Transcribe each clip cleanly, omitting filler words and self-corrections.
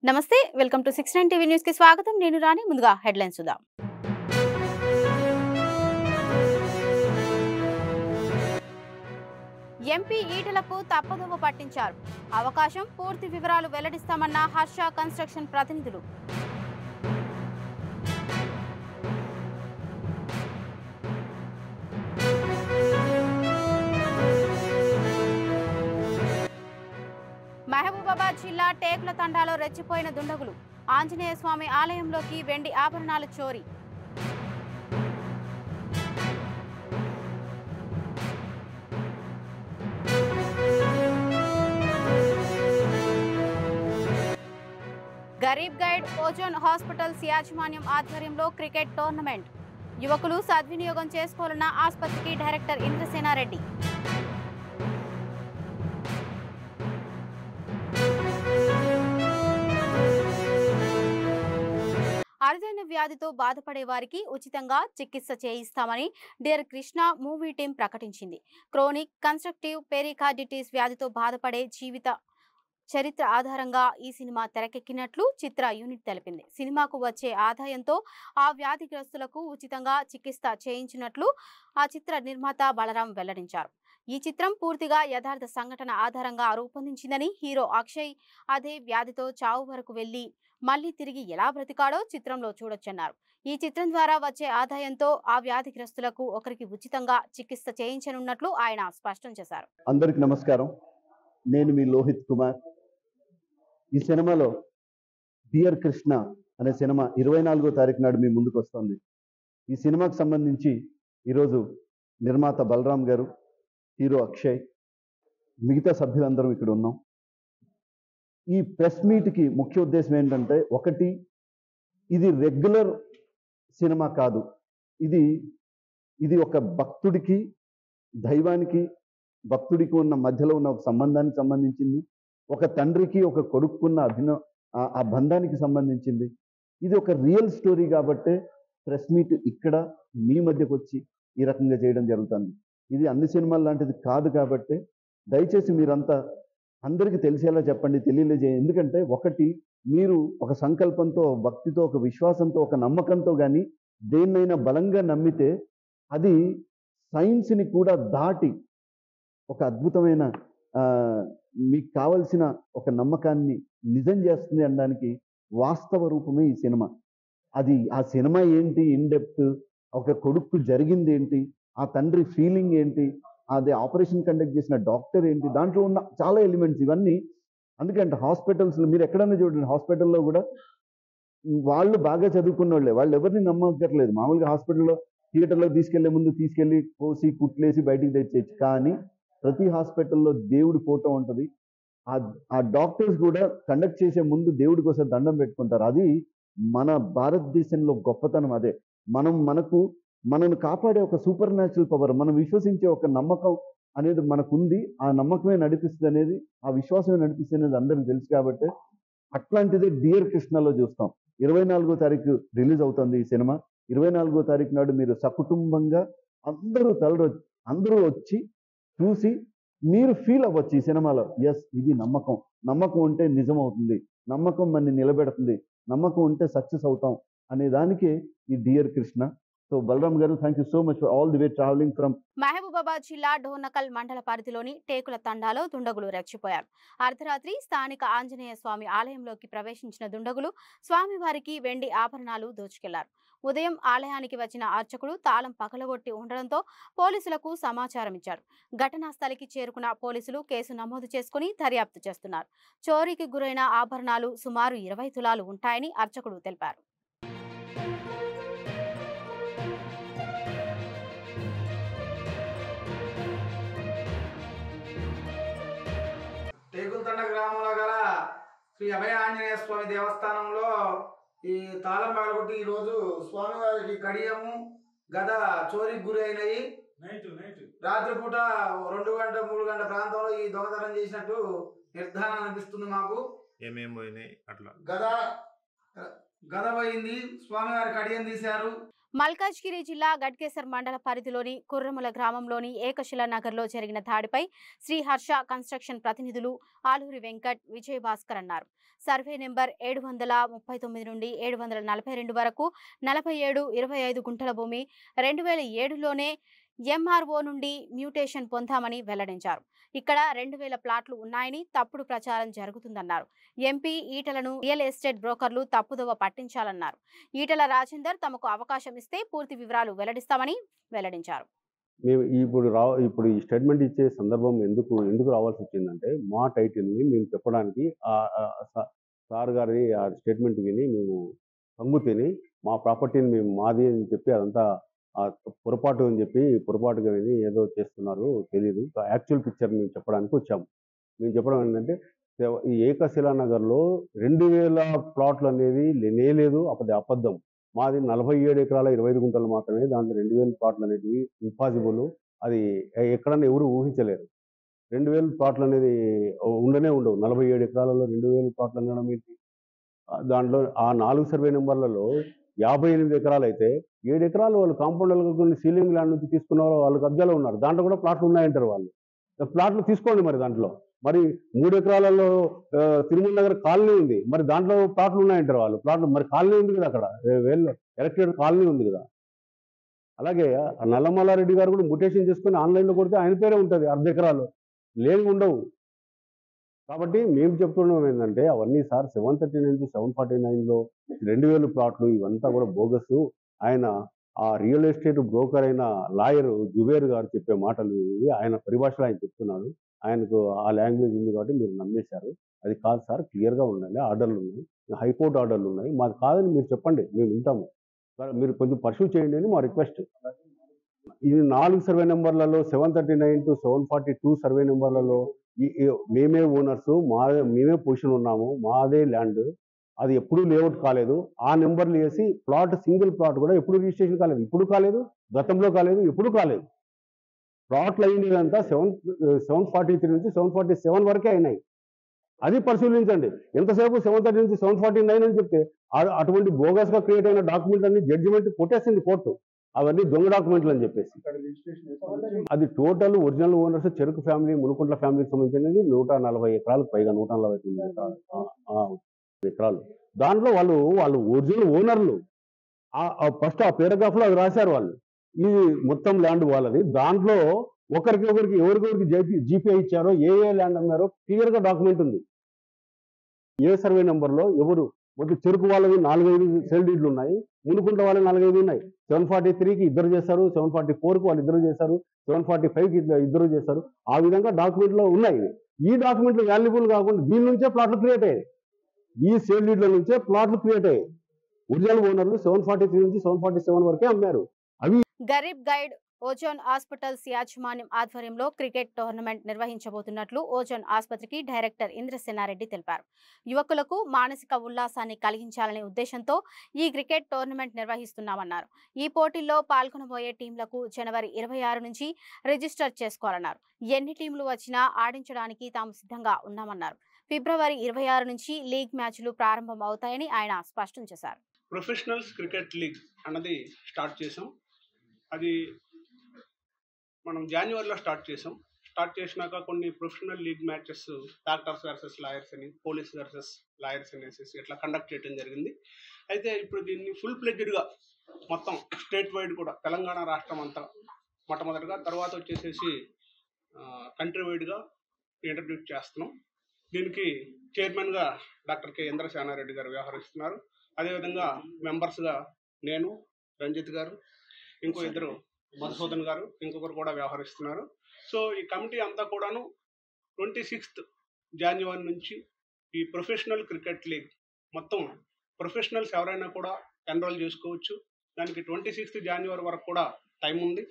నమస్తే welcome to 69 TV news కి స్వాగతం నేను రాణి ముందుగా హెడ్లైన్స్ చూద్దాం ఎంపీ ఈటలకు తప్పదోవ పట్టించారు అవకాశం పూర్తి వివరాలు వెల్లడిస్తామన్న హర్ష కన్స్ట్రక్షన్ ప్రతినిధులు మహబూబాబాద్ జిల్లా టేకుల తండాలో రెచ్చిపోయిన దుండగులు ఆంజనేయ స్వామి ఆలయంలోకి వెండి ఆభరణాల చోరీ గరీబ్ గైడ్ ఓజోన్ హాస్పిటల్స్ యాజమాన్యం ఆధ్వర్యంలో క్రికెట్ టోర్నమెంట్ యువకులు సద్వినియోగం చేసుకోవాలన్న ఆసుపత్రికి డైరెక్టర్ ఇంద్రసేనారెడ్డి అరుదైన వ్యాధితో బాధపడే వారికి ఉచితంగా చికిత్స చేయిస్తామని డియర్ కృష్ణ మూవీ టీం ప్రకటించింది. క్రోనిక్ కన్స్ట్రక్టివ్ పెరికార్డిటిస్ వ్యాధితో బాధపడే జీవిత చరిత్ర ఆధారంగా ఈ సినిమా తెరకెక్కినట్లు చిత్ర యూనిట్ తెలిపింది. సినిమాకు వచ్చే ఆదాయంతో ఆ వ్యాధిగ్రస్తులకు ఉచితంగా చికిత్స చేయించినట్లు ఆ చిత్ర నిర్మాత బలరాం వెల్లడించారు. ఈ చిత్రం పూర్తిగా యథార్థ సంఘటన ఆధారంగా రూపొందించిందని, హీరో అక్షయ్ అదే వ్యాధితో చావు వరకు వెళ్లి మళ్లీ తిరిగి ఎలా బ్రతికాడో చిత్రంలో చూడొచ్చన్నారు. ఈ చిత్రం ద్వారా వచ్చే ఆదాయంతో ఆ వ్యాధిగ్రస్తులకు ఒకరికి ఉచితంగా చికిత్స చేయించనున్నట్లు ఆయన స్పష్టం చేశారు. అందరికి నమస్కారం. నేను మీ లోహిత్ కుమార్. ఈ సినిమాలో డియర్ కృష్ణ అనే సినిమా 24వ తారీఖు నాడు మీ ముందుకు వస్తుంది. ఈ సినిమాకు సంబంధించి ఈరోజు నిర్మాత బలరాం గారు, హీరో అక్షయ్, మిగతా సభ్యులందరం ఇక్కడ ఉన్నాం. ఈ ప్రెస్ మీట్కి ముఖ్య ఉద్దేశం ఏంటంటే, ఒకటి, ఇది రెగ్యులర్ సినిమా కాదు. ఇది ఒక భక్తుడికి, దైవానికి, భక్తుడికి ఉన్న మధ్యలో ఉన్న ఒక సంబంధానికి సంబంధించింది. ఒక తండ్రికి ఒక కొడుకున్న ఆ బంధానికి సంబంధించింది. ఇది ఒక రియల్ స్టోరీ కాబట్టే ప్రెస్ మీట్ ఇక్కడ మీ మధ్యకు వచ్చి ఈ రకంగా చేయడం జరుగుతుంది. ఇది అన్ని సినిమాల లాంటిది కాదు కాబట్టి దయచేసి మీరంతా అందరికీ తెలిసేలా చెప్పండి, తెలియజేయండి. ఎందుకంటే ఒకటి, మీరు ఒక సంకల్పంతో, భక్తితో, ఒక విశ్వాసంతో, ఒక నమ్మకంతో కానీ దేన్నైనా బలంగా నమ్మితే అది సైన్స్ని కూడా దాటి ఒక అద్భుతమైన మీకు కావలసిన ఒక నమ్మకాన్ని నిజం చేస్తుంది అనడానికి వాస్తవ రూపమే ఈ సినిమా. ఆ సినిమా ఏంటి, ఇన్ డెప్త్, ఒక కొడుకు జరిగింది ఏంటి, ఆ తండ్రి ఫీలింగ్ ఏంటి, అది ఆపరేషన్ కండక్ట్ చేసిన డాక్టర్ ఏంటి, దాంట్లో ఉన్న చాలా ఎలిమెంట్స్ ఇవన్నీ. అందుకంటే హాస్పిటల్స్లో మీరు ఎక్కడైనా చూడండి, హాస్పిటల్లో కూడా వాళ్ళు బాగా చదువుకున్న వాళ్ళే, వాళ్ళు ఎవరిని నమ్మక్కర్లేదు. మామూలుగా హాస్పిటల్లో థియేటర్లో తీసుకెళ్లే ముందు తీసుకెళ్ళి కోసి కుట్లేసి బయటికి తెచ్చేయచ్చు. కానీ ప్రతి హాస్పిటల్లో దేవుడి ఫోటో ఉంటుంది. ఆ డాక్టర్స్ కూడా కండక్ట్ చేసే ముందు దేవుడి కోసం దండం పెట్టుకుంటారు. అది మన భారతదేశంలో గొప్పతనం. అదే మనను కాపాడే ఒక సూపర్ న్యాచురల్ పవర్, మనం విశ్వసించే ఒక నమ్మకం అనేది మనకుంది. ఆ నమ్మకమే నడిపిస్తుంది అనేది, ఆ విశ్వాసమే నడిపిస్తుంది అనేది అందరికీ తెలుసు. కాబట్టి అట్లాంటిదే డియర్ కృష్ణలో చూస్తాం. 24వ తారీఖు రిలీజ్ అవుతుంది ఈ సినిమా. 24వ తారీఖు నాడు మీరు సకుటుంబంగా అందరూ వచ్చి చూసి మీరు ఫీల్ అవ్వచ్చు ఈ సినిమాలో. ఎస్, ఇది నమ్మకం ఉంటే నిజం అవుతుంది, నమ్మకం మనని నిలబెడుతుంది, నమ్మకం ఉంటే సక్సెస్ అవుతాం అనే దానికే ఈ డియర్ కృష్ణ. సో బలరాం గారు, thank you so much for all the way travelling from. Mahabubabad జిల్లా డోర్నకల్ మండల పరిధిలోని టేకుల తండాలో దుండగులు రెచ్చిపోయారు. అర్ధరాత్రి స్థానిక ఆంజనేయ స్వామి ఆలయంలోకి ప్రవేశించిన దుండగులు స్వామివారికి వెండి ఆభరణాలు దోచుకెళ్లారు. ఉదయం ఆలయానికి వచ్చిన అర్చకుడు తాళం పగలగొట్టి ఉండడంతో పోలీసులకు సమాచారం ఇచ్చారు. ఘటనా స్థలికి చేరుకున్న పోలీసులు కేసు నమోదు చేసుకుని దర్యాప్తు చేస్తున్నారు. చోరీకి గురైన ఆభరణాలు సుమారు 20 తులాలు ఉంటాయని అర్చకుడు తెలిపారు. టేకులతండ గ్రామంలో గల శ్రీ అభయ ఆంజనేయ స్వామి దేవస్థానంలో ఈ తాళం పగలగొట్టి ఈరోజు స్వామివారికి కడియము, గద చోరీకి గురి అయినాయి. రాత్రిపూట 2 గంటల 3 గంటల ప్రాంతంలో ఈ దొంగతనం చేసినట్టు నిర్ధారణ అనిపిస్తుంది మాకు. ఏమేమి పోయినాయి? అట్లా గద పోయింది, స్వామివారి కడియం తీశారు. మల్కాజ్గిరి జిల్లా గట్కేసర్ మండల పరిధిలోని కుర్రముల గ్రామంలోని ఏకశిలా నగర్లో జరిగిన దాడిపై శ్రీ హర్ష కన్స్ట్రక్షన్ ప్రతినిధులు ఆలూరి వెంకట్ విజయభాస్కర్ అన్నారు. సర్వే నెంబర్ 739 నుండి 742 వరకు 47-25 గుంటల భూమి 2007లోనే ఎంఆర్ఓ నుండి మ్యూటేషన్ పొందామని వెల్లడించారు. ఇక్కడ 2000 ప్లాట్లు ఉన్నాయని తప్పుడు ప్రచారం జరుగుతుందన్నారు. ఎంపీ ఈటలను రియల్ ఎస్టేట్ బ్రోకర్లు తప్పుదోవ పట్టించాలన్నారు. ఈటల రాజేందర్ తమకు అవకాశం ఇస్తే పూర్తి వివరాలు వెల్లడిస్తామని వెల్లడించారు. మేము ఇప్పుడు ఈ స్టేట్మెంట్ ఇచ్చే సందర్భం ఎందుకు రావాల్సి వచ్చిందంటే మా టైటిల్ని మేము చెప్పడానికి సార్ గారి ఆ స్టేట్మెంట్ విని మేము కంగు తిని మా ప్రాపర్టీని మేము మాది అని చెప్పి అదంతా పొరపాటు అని చెప్పి పొరపాటుగా విని ఏదో చేస్తున్నారు తెలియదు. యాక్చువల్ పిక్చర్ మేము చెప్పడానికి వచ్చాము. మేము చెప్పడం ఏంటంటే ఈ ఏకశిలా నగర్లో 2000 ప్లాట్లు అనేది లేదు, అబద్ధం. మాది 47 ఎకరాల 25 గుంటలు మాత్రమే. దాంట్లో 2000 ప్లాట్లు అనేటివి ఇంపాసిబుల్. అది ఎక్కడన్నా ఎవరు ఊహించలేరు. 2000 ప్లాట్లు అనేది ఉండవు. 47 ఎకరాలలో 2000 ప్లాట్లు అనడం ఏంటి? దాంట్లో ఆ 4 సర్వే నెంబర్లలో 58 ఎకరాలు అయితే 7 ఎకరాలు వాళ్ళు కాంపౌండ్ సీలింగ్ ల్యాండ్ నుంచి తీసుకున్న వాళ్ళు కబ్జాలో ఉన్నారు. దాంట్లో కూడా ప్లాట్లు ఉన్నాయంటారు వాళ్ళు. ప్లాట్లు తీసుకోండి మరి. దాంట్లో మరి 3 ఎకరాలలో తిరుమల నగర్ కాలనీ ఉంది. మరి దాంట్లో ప్లాట్లు ఉన్నాయంటారు వాళ్ళు. ప్లాట్లు మరి కాలనీ ఉంది కదా, అక్కడ ఎలక్టెడ్ కాలనీ ఉంది కదా. అలాగే నల్లమల్లారెడ్డి గారు కూడా మ్యూటేషన్ చేసుకుని ఆన్లైన్లో కొడితే ఆయన పేరే ఉంటుంది. 1/2 ఎకరాలు లేని ఉండవు. కాబట్టి మేము చెప్తున్నాం ఏంటంటే అవన్నీ సార్ 739 749లో 2000 ప్లాట్లు ఇవంతా కూడా బోగస్. ఆయన ఆ రియల్ ఎస్టేట్ బ్రోకర్ అయిన లాయర్ జుబేర్ గారు చెప్పే మాటలు ఇవి. ఆయన పరిభాషలో ఆయన చెప్తున్నాడు. ఆయనకు ఆ లాంగ్వేజ్ ఉంది కాబట్టి మీరు నమ్మేశారు. అది కాదు సార్, క్లియర్గా ఉండండి. ఆర్డర్లు ఉన్నాయి, హైకోర్టు ఆర్డర్లు ఉన్నాయి. మాది కాదని మీరు చెప్పండి, మేము వింటాము. మీరు కొంచెం పర్సూ చేయండి అని మా రిక్వెస్ట్. ఇది 4 సర్వే నెంబర్లలో 739 to 742 సర్వే నెంబర్లలో మేమే ఓనర్సు, మేమే పొజిషన్ ఉన్నాము, మాదే ల్యాండ్. అది ఎప్పుడూ లేఅవుట్ కాలేదు. ఆ నెంబర్లు వేసి ప్లాట్, సింగిల్ ప్లాట్ కూడా ఎప్పుడు రిజిస్ట్రేషన్ కాలేదు. ఇప్పుడు కాలేదు, గతంలో కాలేదు, ఎప్పుడు కాలేదు. ప్లాట్లు అయినదంతా 743 నుంచి 747 వరకే అయినాయి. అది పరిశీలించండి. ఎంతసేపు 730 నుంచి 749 అని చెప్తే అటువంటి బోగస్గా క్రియేట్ అయిన డాక్యుమెంట్ అన్ని జడ్జిమెంట్ కొట్టేసింది కోర్టు. అవన్నీ దొంగ డాక్యుమెంట్లు అని చెప్పేసి. అది టోటల్ ఒరిజినల్ ఓనర్స్ చెరుకు ఫ్యామిలీ, మునుకుంట్ల ఫ్యామిలీకి సంబంధించినది 140 ఎకరాలకు పైగా, 149 ఎకరాలు. దాంట్లో వాళ్ళు ఒరిజినల్ ఓనర్లు. ఫస్ట్ ఆ పేరాగ్రాఫ్లో అది రాశారు వాళ్ళు. ఇది మొత్తం ల్యాండ్ వాళ్ళది. దాంట్లో ఎవరికొకరికి జీపీఐ ఇచ్చారో, ఏ ల్యాండ్ అమ్మారో క్లియర్గా డాక్యుమెంట్ ఉంది. ఏ సర్వే నెంబర్లో ఎవరు. మొత్తం చెరుకు వాళ్ళవి 4-5 సేల్ డీడ్లు ఉన్నాయి, మునుకుంట్ల వాళ్ళు 4-5 ఉన్నాయి. 743కి ఇద్దరు చేస్తారు, 744కి వాళ్ళు ఇద్దరు చేస్తారు, 745కి ఇద్దరు చేస్తారు. ఆ విధంగా డాక్యుమెంట్లో ఉన్నాయి. ఈ డాక్యుమెంట్లు వాల్యుబుల్ కాకుండా దీని నుంచే ప్లాట్లు క్రియేట్ అయ్యాయి. ఈ సేల్ డీడ్ల నుంచే ప్లాట్లు క్రియేట్ అయ్యాయి. ఒరిజినల్ ఓనర్లు 743 నుంచి 747 వరకే అమ్మారు. అవి గరీబ్ గైడ్ ఓజోన్ హాస్పిటల్స్ యాజమాన్యం ఆధ్వర్యంలో క్రికెట్ టోర్నమెంట్ నిర్వహించబోతున్నట్లు ఓజోన్ ఆసుపత్రికి డైరెక్టర్ ఇంద్రసేనారెడ్డి తెలిపారు. యువకులకు మానసిక ఉల్లాసాన్ని కలిగించాలనే ఉద్దేశంతో ఈ క్రికెట్ టోర్నమెంట్ నిర్వహిస్తున్నామన్నారు. ఈ పోటీల్లో పాల్గొనబోయే టీంలకు జనవరి 26 నుంచి రిజిస్టర్ చేసుకోవాలన్నారు. ఎన్ని టీంలు వచ్చినా ఆడించడానికి తాము సిద్ధంగా ఉన్నామన్నారు. ఫిబ్రవరి 26 నుంచి లీగ్ మ్యాచ్లు ప్రారంభం అవుతాయని ఆయన స్పష్టం చేశారు. ప్రొఫెషనల్స్ క్రికెట్ లీగ్ అన్నది స్టార్ట్ చేసాం. అది మనం జనవరిలో స్టార్ట్ చేసినాక కొన్ని professional league matches doctors versus lawyers అని, పోలీస్ వర్సెస్ లాయర్స్ అనేసి ఇట్లా కండక్ట్ చేయడం జరిగింది. అయితే ఇప్పుడు దీన్ని ఫుల్ ప్లెడ్జ్డ్గా మొత్తం స్టేట్ వైడ్ కూడా తెలంగాణ రాష్ట్రం అంతా మొట్టమొదటిగా, తర్వాత వచ్చేసేసి కంట్రీ వైడ్గా ఇంట్రడ్యూస్ చేస్తున్నాం. దీనికి చైర్మన్గా డాక్టర్ కె ఇంద్రసేనారెడ్డి గారు వ్యవహరిస్తున్నారు. అదేవిధంగా మెంబర్స్గా నేను, రంజిత్ గారు, ఇంకో ఇద్దరు మధుసూదన్ గారు, ఇంకొకరు కూడా వ్యవహరిస్తున్నారు. సో ఈ కమిటీ అంతా కూడాను 26th జనవరి నుంచి ఈ ప్రొఫెషనల్ క్రికెట్ లీగ్ మొత్తం ప్రొఫెషనల్స్ ఎవరైనా కూడా ఎన్రోల్ చేసుకోవచ్చు. దానికి 26th జనవరి వరకు కూడా టైం ఉంది.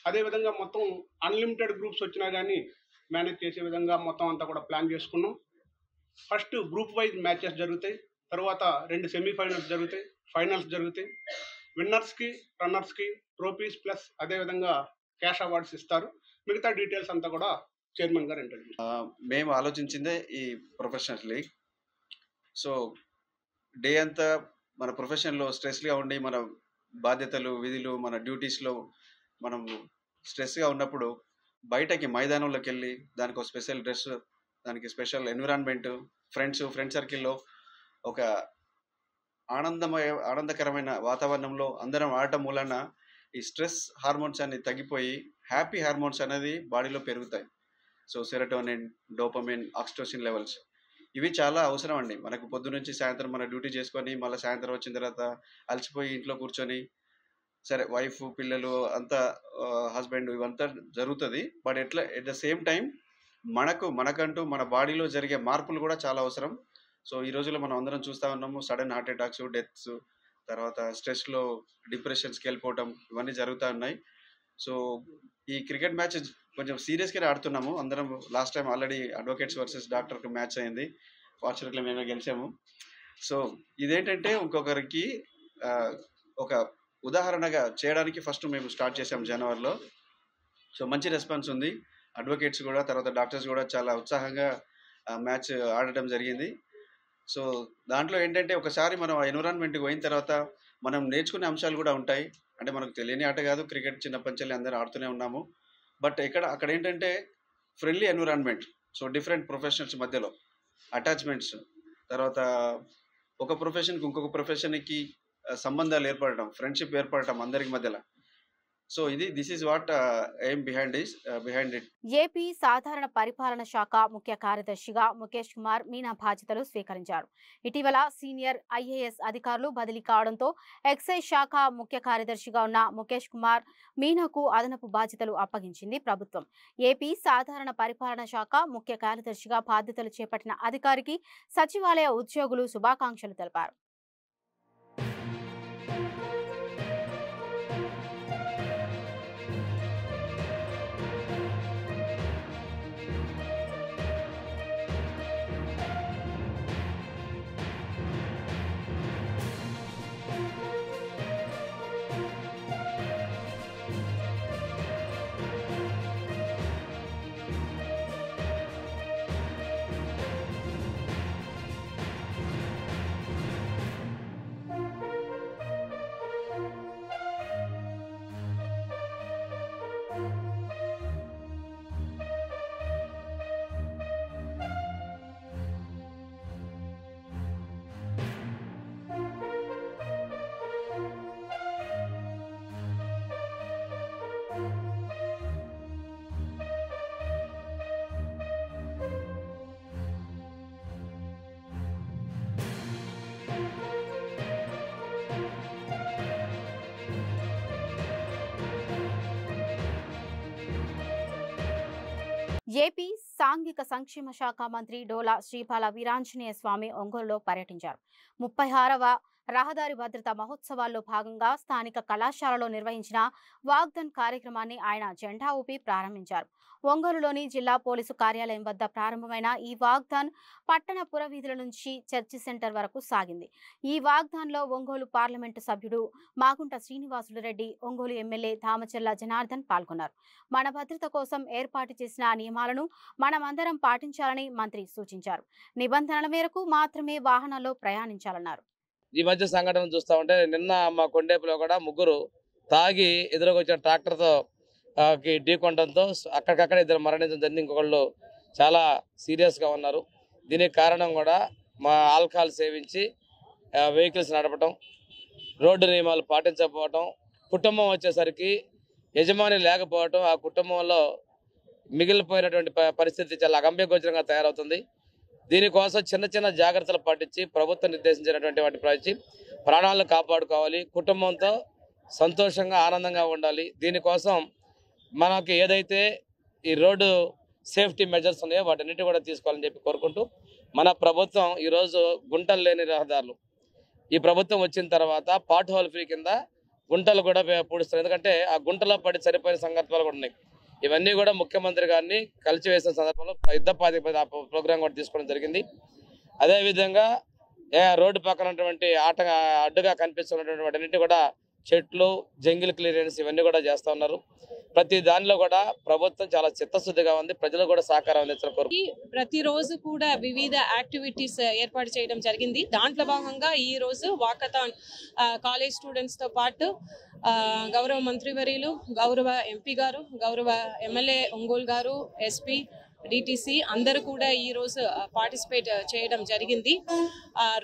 అదేవిధంగా మొత్తం అన్లిమిటెడ్ గ్రూప్స్ వచ్చినా కానీ మేనేజ్ చేసే విధంగా మొత్తం అంతా కూడా ప్లాన్ చేసుకున్నాం. ఫస్ట్ గ్రూప్ వైజ్ మ్యాచెస్ జరుగుతాయి, తర్వాత 2 సెమీఫైనల్స్ జరుగుతాయి, ఫైనల్స్ జరుగుతాయి. విన్నర్స్కి, రన్నర్స్కి ట్రోఫీస్ ప్లస్ అదేవిధంగా క్యాష్ అవార్డ్స్ ఇస్తారు. మిగతా డీటెయిల్స్ అంతా కూడా చైర్మన్ గారు ఇంటర్వ్యూ. మేము ఆలోచించిందే ఈ ప్రొఫెషనల్ లీగ్. సో డే అంతా మన ప్రొఫెషన్లో స్ట్రెస్గా ఉండి మనం బాధ్యతలు, విధులు, మన డ్యూటీస్లో మనం స్ట్రెస్గా ఉన్నప్పుడు బయటకి మైదానంలోకి వెళ్ళి దానికి ఒక స్పెషల్ డ్రెస్, దానికి స్పెషల్ ఎన్విరాన్మెంట్, ఫ్రెండ్ సర్కిల్లో ఒక ఆనందకరమైన వాతావరణంలో అందరం ఆడటం మూలన ఈ స్ట్రెస్ హార్మోన్స్ అన్ని తగ్గిపోయి హ్యాపీ హార్మోన్స్ అనేది బాడీలో పెరుగుతాయి. So serotonin, dopamine, oxytocin levels ఇవి చాలా అవసరం అండి. మనకు పొద్దు నుంచి సాయంత్రం మన డ్యూటీ చేసుకొని మళ్ళీ సాయంత్రం వచ్చిన తర్వాత అలసిపోయి ఇంట్లో కూర్చొని సరే వైఫ్, పిల్లలు అంతా హస్బెండ్ ఇవంతా జరుగుతుంది. But at the same time మనకంటూ మన బాడీలో జరిగే మార్పులు కూడా చాలా అవసరం. సో ఈ రోజుల్లో మనం అందరం చూస్తూ ఉన్నాము, సడన్ హార్ట్ అటాక్స్, డెత్స్, తర్వాత స్ట్రెస్లో డిప్రెషన్స్కి వెళ్ళిపోవటం ఇవన్నీ జరుగుతూ ఉన్నాయి. సో ఈ క్రికెట్ మ్యాచ్ కొంచెం సీరియస్గానే ఆడుతున్నాము అందరం. Last time already advocates versus డాక్టర్కి మ్యాచ్ అయింది, ఫార్చునేట్లీ మేమే గెలిచాము. సో ఇదేంటంటే ఇంకొకరికి ఒక ఉదాహరణగా చేయడానికి ఫస్ట్ మేము స్టార్ట్ చేసాం జనవరిలో. సో మంచి రెస్పాన్స్ ఉంది. అడ్వకేట్స్ కూడా, తర్వాత డాక్టర్స్ కూడా చాలా ఉత్సాహంగా మ్యాచ్ ఆడటం జరిగింది. సో దాంట్లో ఏంటంటే ఒకసారి మనం ఆ ఎన్విరాన్మెంట్కి పోయిన తర్వాత మనం నేర్చుకునే అంశాలు కూడా ఉంటాయి. అంటే మనకు తెలియని ఆట కాదు, క్రికెట్ చిన్నప్పటి నుంచి అందరూ ఆడుతూనే ఉన్నాము. బట్ అక్కడ ఏంటంటే friendly environment. So different professionals మధ్యలో అటాచ్మెంట్స్, తర్వాత ఒక ప్రొఫెషన్కి ఇంకొక ప్రొఫెషన్కి సంబంధాలు ఏర్పడటం, ఫ్రెండ్షిప్ ఏర్పడటం అందరికి మధ్యలో. So this is what aim behind it. AP సాధారణ పరిపాలన శాఖ ముఖ్య కార్యదర్శిగా ముఖేష్ కుమార్ మీనా బాధ్యతలు స్వీకరించారు. ఇటీవల సీనియర్ ఐఏఎస్ అధికారులు బదిలీ కావడంతో ఎక్సైజ్ శాఖ ముఖ్య కార్యదర్శిగా ఉన్న ముఖేష్ కుమార్ మీనాకు అదనపు బాధ్యతలు అప్పగించింది ప్రభుత్వం. ఏపీ సాధారణ పరిపాలన శాఖ ముఖ్య కార్యదర్శిగా బాధ్యతలు చేపట్టిన అధికారికి సచివాలయ ఉద్యోగులు శుభాకాంక్షలు తెలిపారు. ఏపీ సాంఘిక సంక్షేమ శాఖ మంత్రి డోలా శ్రీపాల వీరాంజనేయ స్వామి ఒంగోలులో పర్యటించారు. 36వ రహదారి భద్రతా మహోత్సవాల్లో భాగంగా స్థానిక కళాశాలలో నిర్వహించిన వాగ్దాన్ కార్యక్రమాన్ని ఆయన జెండా ఊపి ప్రారంభించారు. ఒంగోలులోని జిల్లా పోలీసు కార్యాలయం వద్ద ప్రారంభమైన ఈ వాగ్దాన్ పట్టణ పురవీధుల నుంచి చర్చి సెంటర్ వరకు సాగింది. ఈ వాగ్దాన్లో ఒంగోలు పార్లమెంటు సభ్యుడు మాగుంట శ్రీనివాసులు రెడ్డి, ఒంగోలు ఎమ్మెల్యే దామచర్ల జనార్దన్ పాల్గొన్నారు. మన భద్రత కోసం ఏర్పాటు చేసిన నియమాలను మనమందరం పాటించాలని మంత్రి సూచించారు. నిబంధనల మేరకు మాత్రమే వాహనాల్లో ప్రయాణించాలన్నారు. ఈ మధ్య సంఘటన చూస్తూ ఉంటే నిన్న మా కొండేపులో కూడా ముగ్గురు తాగి ఎదురుకొచ్చిన ట్రాక్టర్తో ఢీకొనడంతో అక్కడికక్కడ ఇద్దరు మరణించడం జరిగింది. ఇంకొకళ్ళు చాలా సీరియస్గా ఉన్నారు. దీనికి కారణం కూడా మా ఆల్కహాల్ సేవించి వెహికల్స్ నడపడం, రోడ్డు నియమాలు పాటించకపోవటం, కుటుంబం వచ్చేసరికి యజమాని లేకపోవటం, ఆ కుటుంబంలో మిగిలిపోయినటువంటి పరిస్థితి చాలా అగమ్యగోచరంగా తయారవుతుంది. దీనికోసం చిన్న చిన్న జాగ్రత్తలు పాటించి ప్రభుత్వం నిర్దేశించినటువంటి వాటి ప్రతి ప్రాణాలను కాపాడుకోవాలి, కుటుంబంతో సంతోషంగా ఆనందంగా ఉండాలి. దీనికోసం మనకి ఏదైతే ఈ రోడ్డు సేఫ్టీ మెజర్స్ ఉన్నాయో వాటన్నిటి కూడా తీసుకోవాలని చెప్పి కోరుకుంటూ, మన ప్రభుత్వం ఈరోజు గుంటలు లేని రహదారులు ఈ ప్రభుత్వం వచ్చిన తర్వాత పాట్ హోల్ ఫ్రీ కింద గుంటలు కూడా పూడుస్తారు. ఎందుకంటే ఆ గుంటలో పడి చనిపోయిన సందర్భాలు కూడా ఉన్నాయి. ఇవన్నీ కూడా ముఖ్యమంత్రి గారిని కలిసి వేసిన సందర్భంలో యుద్ధ ప్రాతిపదికన ప్రోగ్రాం కూడా తీసుకోవడం జరిగింది. అదేవిధంగా రోడ్డు పక్కన ఉన్నటువంటి అడ్డుగా కనిపిస్తున్నటువంటి వాటన్నిటి కూడా చెట్లు, జంగిల్ క్లియరెన్స్ ఇవన్నీ కూడా చేస్తూ ఉన్నారు. ప్రతి దానిలో కూడా ప్రభుత్వం చాలా చిత్తశుద్ధిగా ఉంది. ప్రజలు కూడా సహకారం అందించాలని కోరుకుంటున్నాను. ప్రతిరోజు కూడా వివిధ యాక్టివిటీస్ ఏర్పాటు చేయడం జరిగింది. దాంట్లో భాగంగా ఈ రోజు వాకథాన్ కాలేజ్ స్టూడెంట్స్ తో పాటు గౌరవ మంత్రివర్యులు, గౌరవ ఎంపీ గారు, గౌరవ ఎమ్మెల్యే ఒంగోలు గారు, ఎస్పీ, డిటిసి అందరూ కూడా ఈ రోజు పార్టిసిపేట్ చేయడం జరిగింది.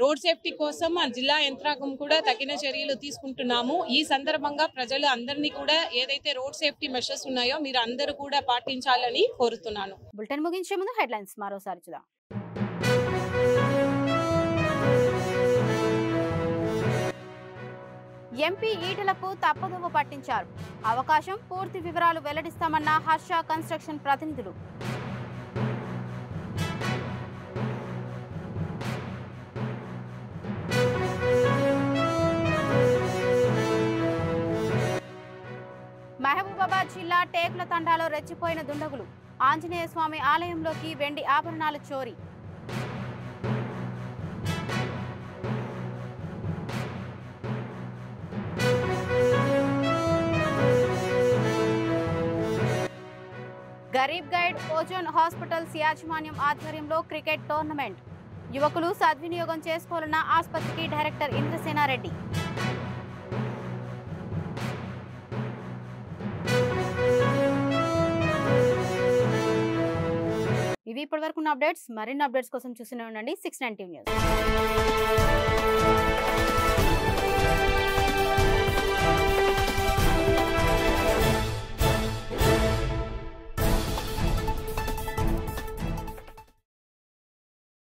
రోడ్ సేఫ్టీ కోసం జిల్లా యంత్రాంగం కూడా తగిన చర్యలు తీసుకుంటున్నాము. ఈ సందర్భంగా ప్రజలు అందరినీ కూడా ఏదైతే రోడ్ సేఫ్టీ మెషర్స్ ఉన్నాయో మీరు అందరూ కూడా పాటించాలని కోరుతున్నాను. బులెటిన్ ముగించే ముందు హెడ్లైన్స్ మరోసారి చూద్దాం. ఎంపీ ఈటలకు తప్పదోవ పట్టించారు. అవకాశం పూర్తి వివరాలు వెల్లడిస్తామన్న హర్ష కన్స్ట్రక్షన్ ప్రతినిధులు. మహబూబాబాద్ జిల్లా టేకుల తండాలో రెచ్చిపోయిన దుండగులు. ఆంజనేయ స్వామి ఆలయంలోకి వెండి ఆభరణాలు చోరీ. గరీబ్ గైడ్ ఓజోన్ హాస్పిటల్స్ యాజమాన్యం ఆధ్వర్యంలో క్రికెట్ టోర్నమెంట్. యువకులు సద్వినియోగం చేసుకోవాలన్న ఆసుపత్రికి డైరెక్టర్ ఇంద్రసేనారెడ్డి. ఇవి ఇప్పటివరకు ఉన్న అప్డేట్స్. మరిన్ని అప్డేట్స్ కోసం చూస్తూనే ఉండండి 690 న్యూస్.